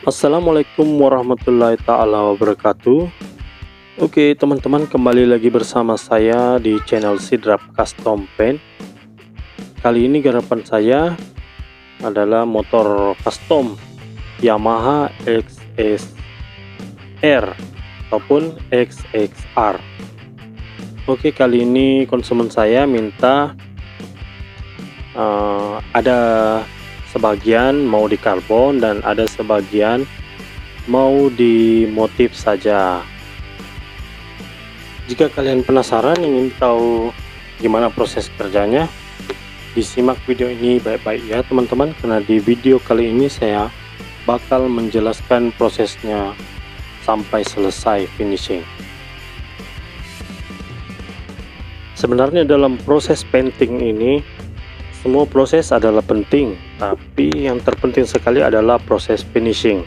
Assalamualaikum warahmatullahi ta'ala wabarakatuh. Oke teman-teman, kembali lagi bersama saya di channel Sidrap Custom Paint. Kali ini garapan saya adalah motor custom Yamaha XSR ataupun XXR. Oke, kali ini konsumen saya minta ada sebagian mau di karbon dan ada sebagian mau di motif saja. Jika kalian penasaran ingin tahu gimana proses kerjanya, disimak video ini baik-baik ya teman-teman, karena di video kali ini saya bakal menjelaskan prosesnya sampai selesai finishing. Sebenarnya dalam proses painting ini semua proses adalah penting, tapi yang terpenting sekali adalah proses finishing.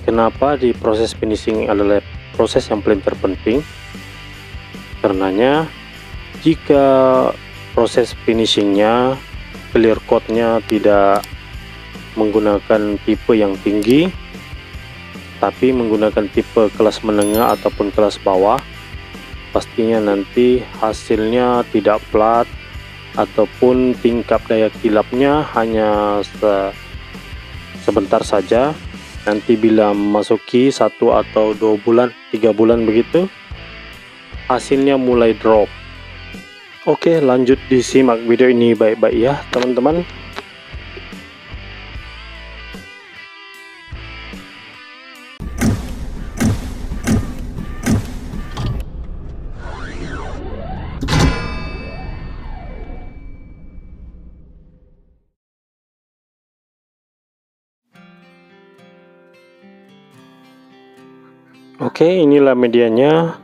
Kenapa di proses finishing adalah proses yang paling terpenting? Karenanya jika proses finishingnya, clear coatnya tidak menggunakan tipe yang tinggi, tapi menggunakan tipe kelas menengah ataupun kelas bawah, pastinya nanti hasilnya tidak flat ataupun tingkat daya kilapnya hanya sebentar saja. Nanti bila memasuki 1 atau 2 bulan 3 bulan begitu, hasilnya mulai drop. Oke, lanjut disimak video ini baik-baik ya teman-teman. Oke, inilah medianya.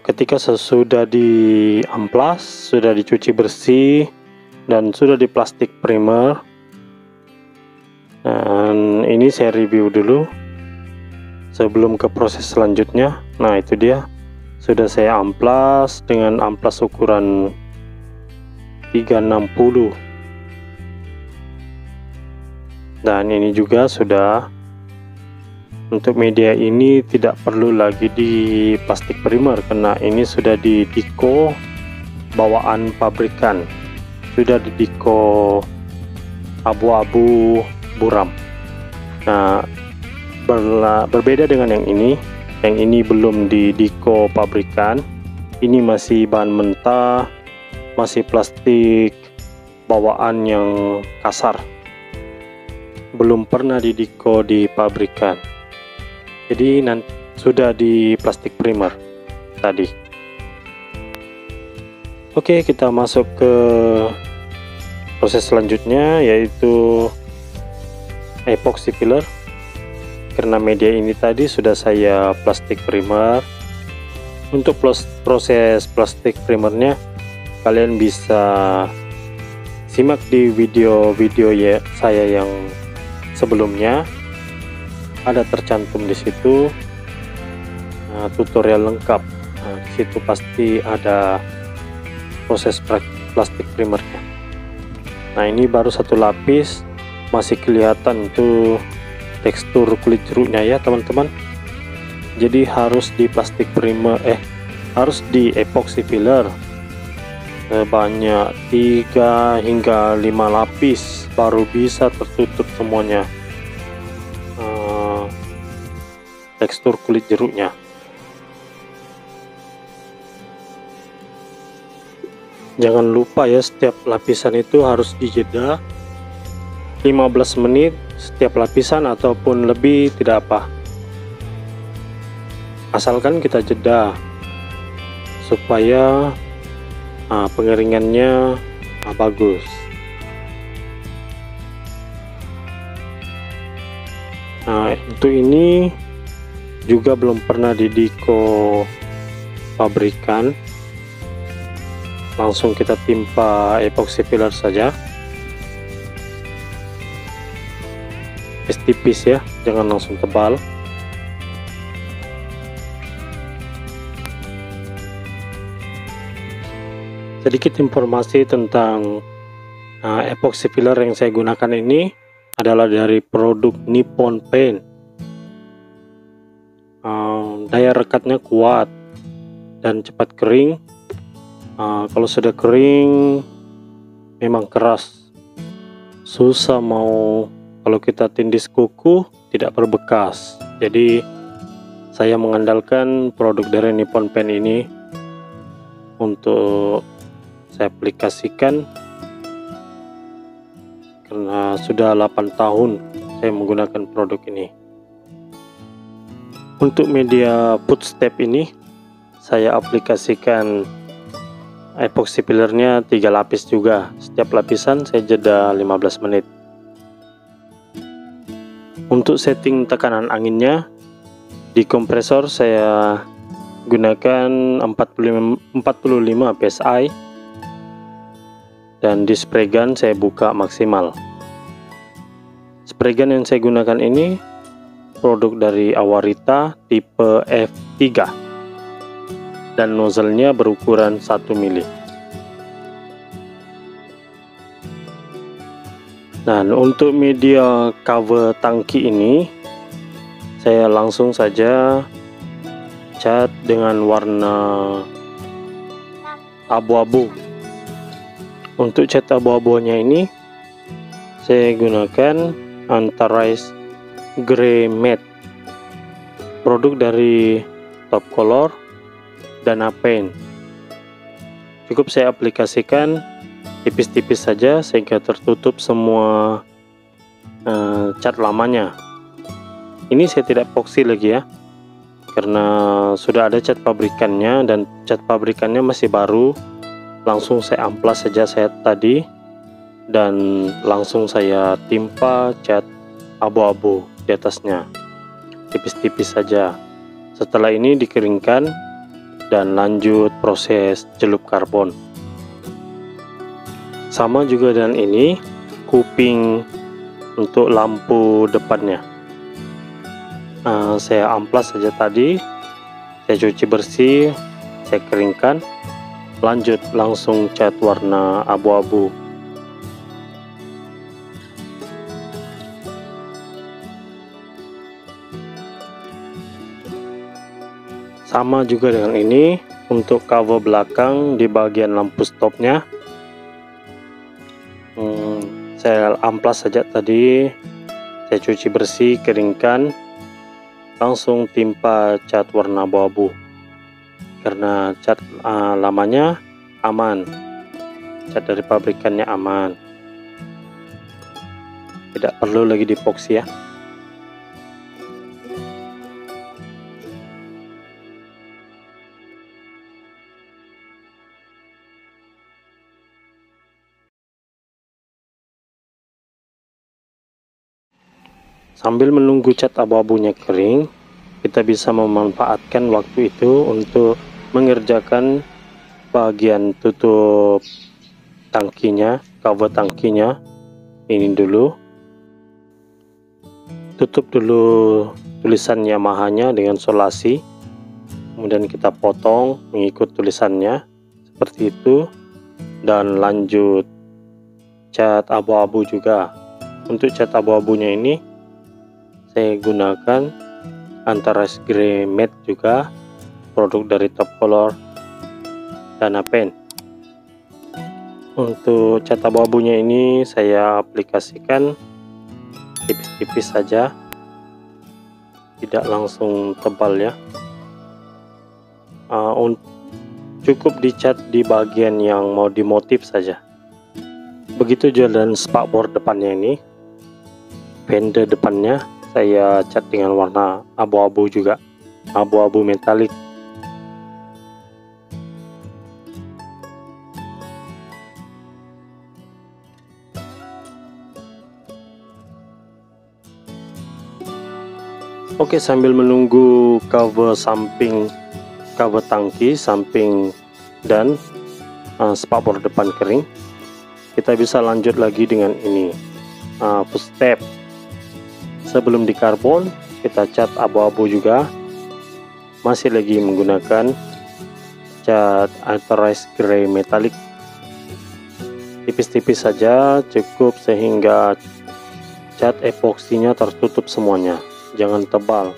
Ketika sesudah diamplas, sudah dicuci bersih dan sudah di plastik primer. Dan ini saya review dulu sebelum ke proses selanjutnya. Nah, itu dia. Sudah saya amplas dengan amplas ukuran 360. Dan ini juga sudah. Untuk media ini tidak perlu lagi di plastik primer karena ini sudah di diko bawaan pabrikan, sudah di diko abu-abu buram. Nah, berbeda dengan yang ini belum di diko pabrikan, ini masih bahan mentah, masih plastik bawaan yang kasar, belum pernah di diko di pabrikan. Jadi nanti sudah di plastik primer tadi. Oke, kita masuk ke proses selanjutnya, yaitu epoxy filler. Karena media ini tadi sudah saya plastik primer. Untuk proses plastik primernya kalian bisa simak di video-video ya saya yang sebelumnya. Ada tercantum di situ tutorial lengkap. Di situ pasti ada proses plastik primernya. Nah, ini baru satu lapis, masih kelihatan tuh tekstur kulit jeruknya ya teman-teman. Jadi harus di plastik primer, harus di epoxy filler sebanyak 3 hingga 5 lapis baru bisa tertutup semuanya tekstur kulit jeruknya. Jangan lupa ya, setiap lapisan itu harus dijeda 15 menit setiap lapisan ataupun lebih tidak apa, asalkan kita jeda supaya pengeringannya bagus. Nah, untuk ini juga belum pernah di diko pabrikan, langsung kita timpa epoxy filler saja, tipis ya, jangan langsung tebal. Sedikit informasi tentang epoxy filler yang saya gunakan ini. adalah dari produk Nippon Paint. Daya rekatnya kuat dan cepat kering. Kalau sudah kering memang keras, susah mau kalau kita tindis kuku tidak berbekas. Jadi saya mengandalkan produk dari Nippon Paint ini untuk saya aplikasikan karena sudah 8 tahun saya menggunakan produk ini. Untuk media footstep ini saya aplikasikan epoxy pillarnya 3 lapis juga. Setiap lapisan saya jeda 15 menit. Untuk setting tekanan anginnya, di kompresor saya gunakan 45 psi dan di spray gun saya buka maksimal. Spray gun yang saya gunakan ini produk dari Awarita tipe F3 dan nozzle-nya berukuran 1 mili. Nah, untuk media cover tangki ini saya langsung saja cat dengan warna abu-abu. Untuk cat abu-abunya ini saya gunakan Antares Grey Matte, produk dari Top Color dan Paint. Cukup saya aplikasikan tipis-tipis saja sehingga tertutup semua cat lamanya. Ini saya tidak epoxy lagi ya, karena sudah ada cat pabrikannya dan cat pabrikannya masih baru. Langsung saya amplas saja saya tadi dan langsung saya timpa cat abu-abu di atasnya, tipis-tipis saja. Setelah ini dikeringkan dan lanjut proses celup karbon. Sama juga dengan ini, kuping untuk lampu depannya saya amplas saja tadi, saya cuci bersih, saya keringkan, lanjut langsung cat warna abu-abu. Sama juga dengan ini, untuk cover belakang di bagian lampu stopnya saya amplas saja tadi, saya cuci bersih, keringkan, langsung timpa cat warna abu-abu karena cat lamanya aman, cat dari pabrikannya aman, tidak perlu lagi di epoxy ya. Sambil menunggu cat abu-abunya kering, kita bisa memanfaatkan waktu itu untuk mengerjakan bagian tutup tangkinya, cover tangkinya. Ini dulu, tutup dulu tulisan Yamaha-nya dengan solasi, kemudian kita potong mengikut tulisannya seperti itu, dan lanjut cat abu-abu juga. Untuk cat abu-abunya ini saya gunakan Antares Grey Matte juga, produk dari Top Color dan Paint. Untuk cat abu-abunya ini saya aplikasikan tipis-tipis saja, tidak langsung tebal ya. Cukup dicat di bagian yang mau dimotif saja. Begitu juga dan spakbor depannya ini, fender depannya saya cat dengan warna abu-abu juga, abu-abu metalik. Oke, sambil menunggu cover samping, cover tangki samping dan spakbor depan kering, kita bisa lanjut lagi dengan ini, footstep. Sebelum di karbon kita cat abu-abu juga, masih lagi menggunakan cat Antares Grey Metallic, tipis-tipis saja, cukup sehingga cat epoksinya tertutup semuanya, jangan tebal,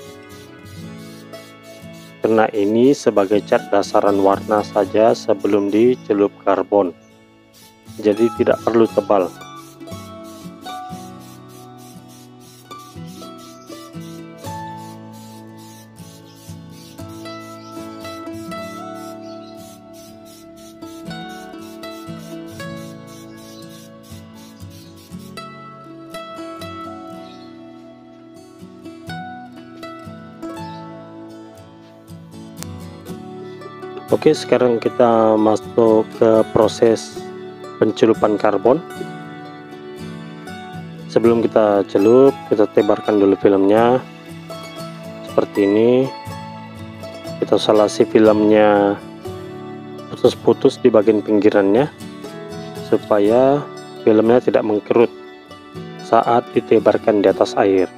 karena ini sebagai cat dasaran warna saja sebelum dicelup karbon, jadi tidak perlu tebal. Oke, sekarang kita masuk ke proses pencelupan karbon. Sebelum kita celup, kita tebarkan dulu filmnya seperti ini. Kita selasi filmnya putus-putus di bagian pinggirannya supaya filmnya tidak mengkerut saat ditebarkan di atas air.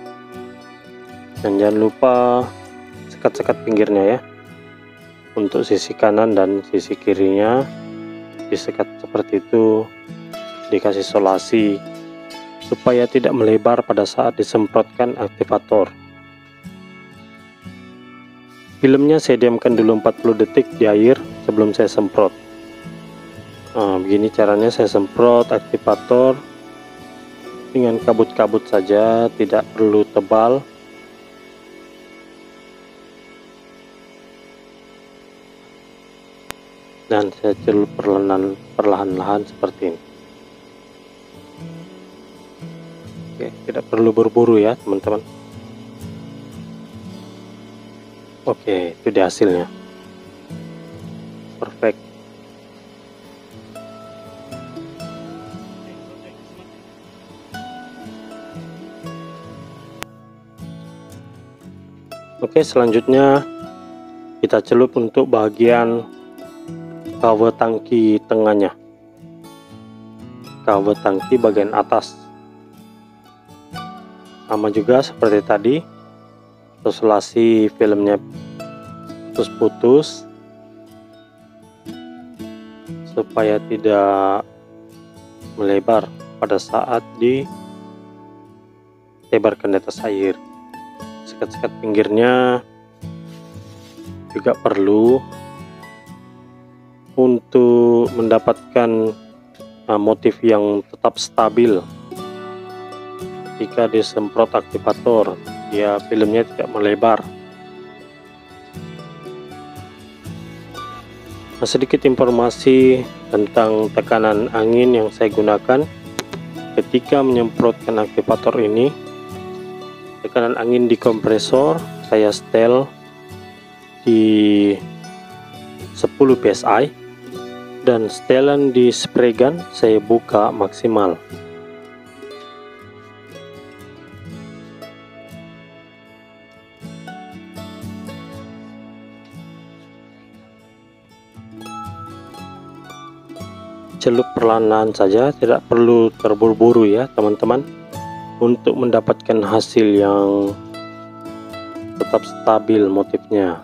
Dan jangan lupa sekat-sekat pinggirnya ya. Untuk sisi kanan dan sisi kirinya disekat seperti itu, dikasih solasi supaya tidak melebar pada saat disemprotkan aktivator. Filmnya saya diamkan dulu 40 detik di air sebelum saya semprot. Nah, begini caranya saya semprot aktivator dengan kabut-kabut saja, tidak perlu tebal. Dan saya celup perlahan-lahan seperti ini. Oke, tidak perlu buru-buru ya teman-teman. Oke, itu dia hasilnya. Perfect. Oke, selanjutnya kita celup untuk bagian cover tangki tengahnya, cover tangki bagian atas. Sama juga seperti tadi, isolasi filmnya putus-putus supaya tidak melebar pada saat ditebarkan di atas air. Sekat-sekat pinggirnya juga perlu untuk mendapatkan motif yang tetap stabil. Jika disemprot aktivator, dia filmnya tidak melebar. Nah, sedikit informasi tentang tekanan angin yang saya gunakan ketika menyemprotkan aktivator ini. Tekanan angin di kompresor saya setel di 10 psi. Dan setelan di spray gun saya buka maksimal. Celup perlahan-lahan saja, tidak perlu terburu-buru ya teman-teman, untuk mendapatkan hasil yang tetap stabil motifnya.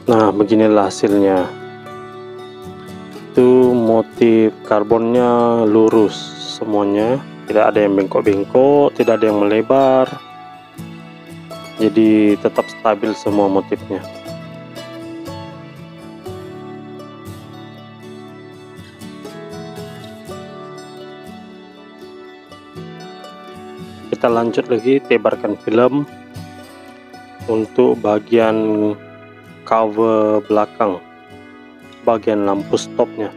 Nah, beginilah hasilnya. Itu motif karbonnya lurus semuanya, tidak ada yang bengkok-bengkok, tidak ada yang melebar, jadi tetap stabil semua motifnya. Kita lanjut lagi, tebarkan film untuk bagian cover belakang, bagian lampu stopnya.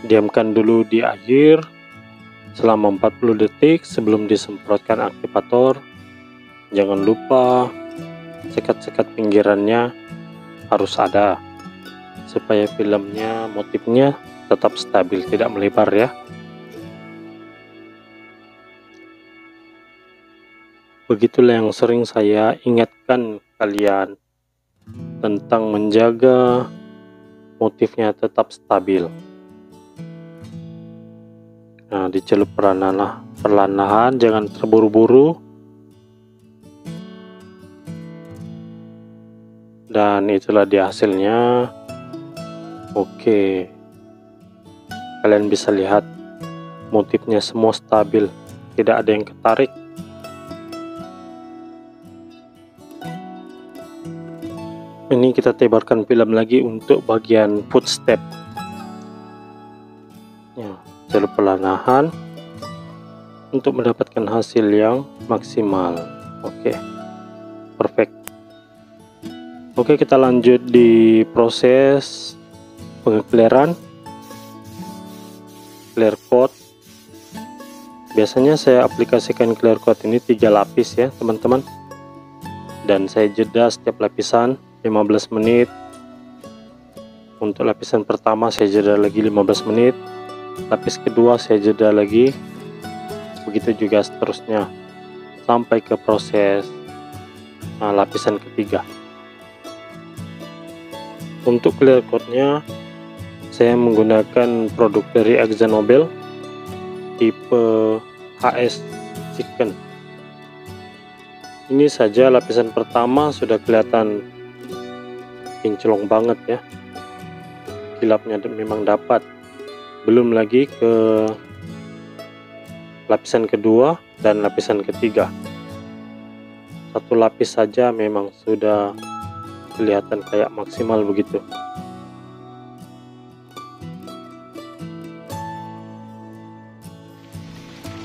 Diamkan dulu di air selama 40 detik sebelum disemprotkan aktivator. Jangan lupa sekat-sekat pinggirannya harus ada supaya filmnya, motifnya tetap stabil, tidak melebar ya. Begitulah yang sering saya ingatkan kalian tentang menjaga motifnya tetap stabil. Nah, dicelup perlahan-lahan, jangan terburu-buru. Dan itulah dia hasilnya. Oke, kalian bisa lihat motifnya semua stabil, tidak ada yang ketarik. Ini kita tebarkan film lagi untuk bagian footstep ya, jalur perlahan untuk mendapatkan hasil yang maksimal. Oke, perfect. Oke, kita lanjut di proses pengekliran, clear coat. Biasanya saya aplikasikan clear coat ini 3 lapis ya teman-teman, dan saya jeda setiap lapisan 15 menit. Untuk lapisan pertama saya jeda lagi 15 menit, lapis kedua saya jeda lagi, begitu juga seterusnya sampai ke proses lapisan ketiga. Untuk clear coatnya saya menggunakan produk dari AkzoNobel tipe HS Chicken. Ini saja lapisan pertama sudah kelihatan kinclong banget ya, kilapnya memang dapat. Belum lagi ke lapisan kedua dan lapisan ketiga, satu lapis saja memang sudah kelihatan kayak maksimal begitu.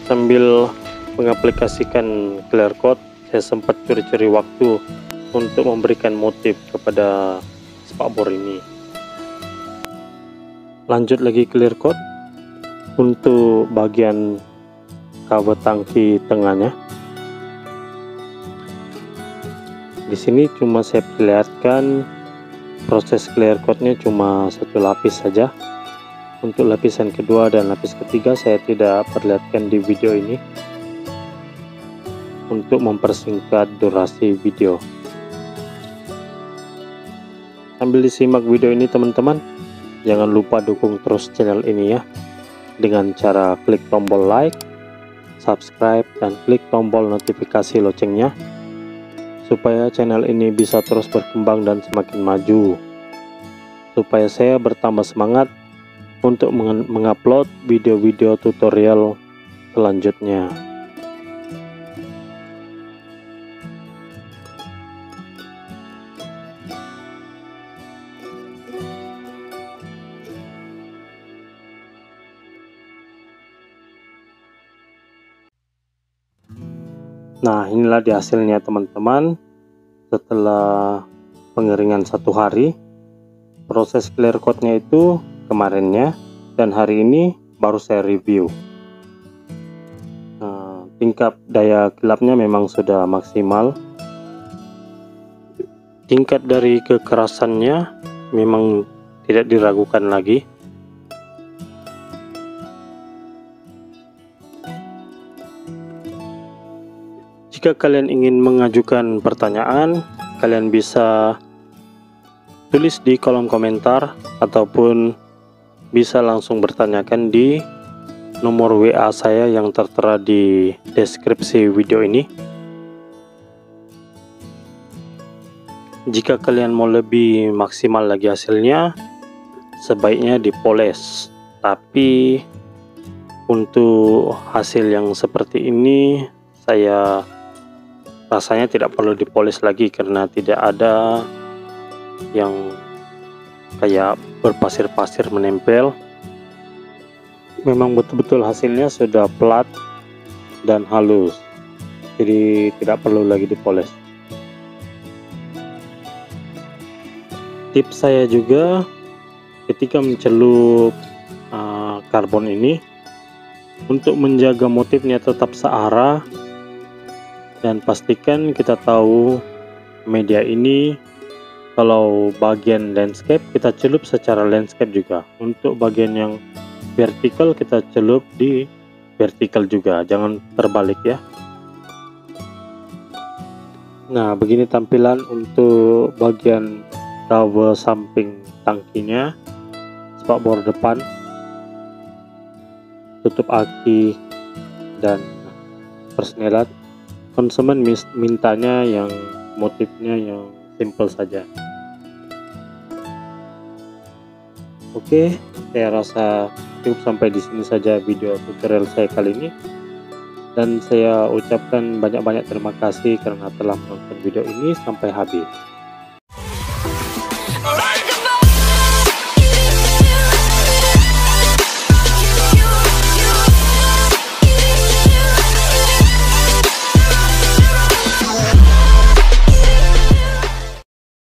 Sambil mengaplikasikan clear coat, saya sempat curi-curi waktu untuk memberikan motif kepada spakbor ini. Lanjut lagi clear coat untuk bagian cover tangki tengahnya. Di sini cuma saya perlihatkan proses clear coatnya cuma satu lapis saja. Untuk lapisan kedua dan lapis ketiga saya tidak perlihatkan di video ini untuk mempersingkat durasi video. Sambil disimak video ini teman-teman, jangan lupa dukung terus channel ini ya, dengan cara klik tombol like, subscribe, dan klik tombol notifikasi loncengnya, supaya channel ini bisa terus berkembang dan semakin maju, supaya saya bertambah semangat untuk mengupload video-video tutorial selanjutnya. Nah, inilah di hasilnya teman-teman. Setelah pengeringan 1 hari, proses clear coatnya itu kemarinnya, dan hari ini baru saya review. Tingkat daya kilapnya memang sudah maksimal. Tingkat dari kekerasannya memang tidak diragukan lagi. Jika kalian ingin mengajukan pertanyaan, kalian bisa tulis di kolom komentar ataupun bisa langsung bertanyakan di nomor WA saya yang tertera di deskripsi video ini. Jika kalian mau lebih maksimal lagi hasilnya, sebaiknya dipoles. Tapi untuk hasil yang seperti ini, saya rasanya tidak perlu dipoles lagi karena tidak ada yang kayak berpasir-pasir menempel. Memang betul-betul hasilnya sudah plat dan halus, jadi tidak perlu lagi dipoles. Tips saya juga ketika mencelup karbon ini, untuk menjaga motifnya tetap searah, dan pastikan kita tahu media ini kalau bagian landscape kita celup secara landscape juga, untuk bagian yang vertikal kita celup di vertikal juga, jangan terbalik ya. Nah, begini tampilan untuk bagian cover samping tangkinya, spakbor depan, tutup aki, dan persnelat. Konsumen mintanya yang motifnya yang simple saja. Oke, saya rasa cukup sampai di sini saja video tutorial saya kali ini, dan saya ucapkan banyak-banyak terima kasih karena telah menonton video ini sampai habis.